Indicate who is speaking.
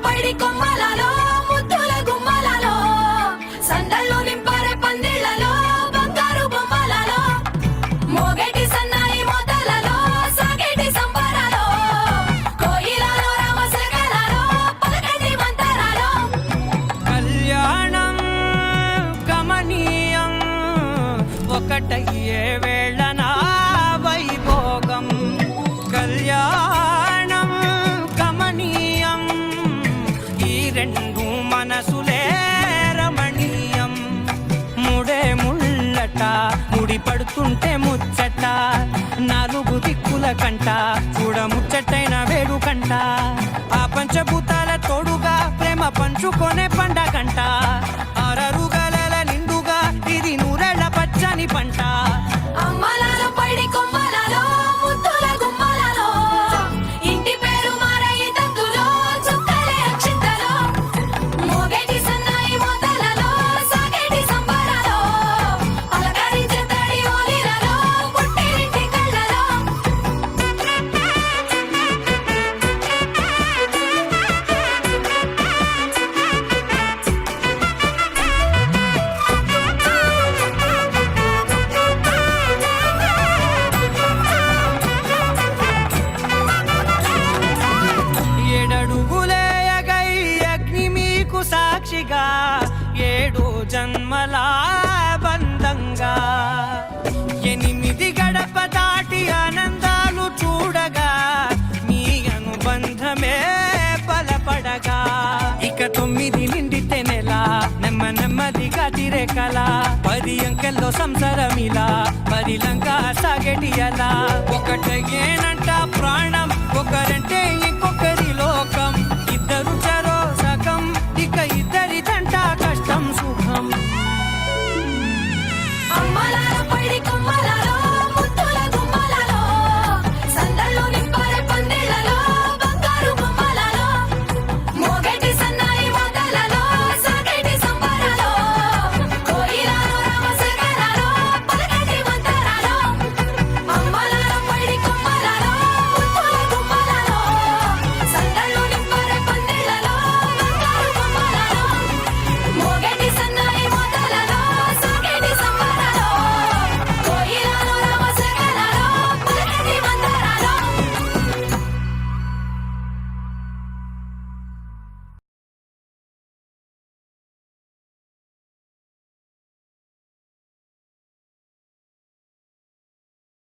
Speaker 1: పైడి కొమ్మలలో ముద్దుల గుమ్మలలో సందళ్ళు నింపరే పందిళ్లలో బంగారు బొమ్మలలో మోగేటి సన్నాయి మోతలలో సాగేటి సంబరాలో కోయిలలో రామశకలలో పలకటి మంతరాలో
Speaker 2: కళ్యాణం గమనీయం ఒకటయ్యే వేళ నా వైభోగం కళ్యాణం గమనీయం ఈ రెండు మనసులే రమణీయం ముడే ముళ్ళట ముడి పడుతుంటే ముచ్చట నాలుగు దిక్కుల కంట చూడ ముచ్చటైన వేడుకంట ఆ పంచభూతాల తోడుగా ప్రేమ పంచుకొనే పండగంట ఆరరుగల నిండుగా ఇది నూరెళ్ళ పచ్చని పంట
Speaker 1: అమ్మలలో పైడి కొమ్మలలో ముద్దుల గుమ్మలలో ఇంటి పేరు మారయి తంతులో చుక్కలే అక్షింతలో మోగేటి సన్నాయి మోతలలో సాగేటి సంబరాలో పలకరించే తడి ఓలిలలో పుట్టినింటి కళ్ళలో
Speaker 2: ఏడడుగులేయగై అగ్ని మీకు సాక్షిగా ఏడు జన్మల బంధంగా ఎనిమిది గడప దాటి ఆనందాలు చూడగా మీ అనుబంధమే బలపడగా ఇక 9 నిండితే నెల నెమ్మదిగా తిరే కల 10 అంకెల్లో సంసారమిలా పరిలంగా సాగేటి అలా ఒకటేనంట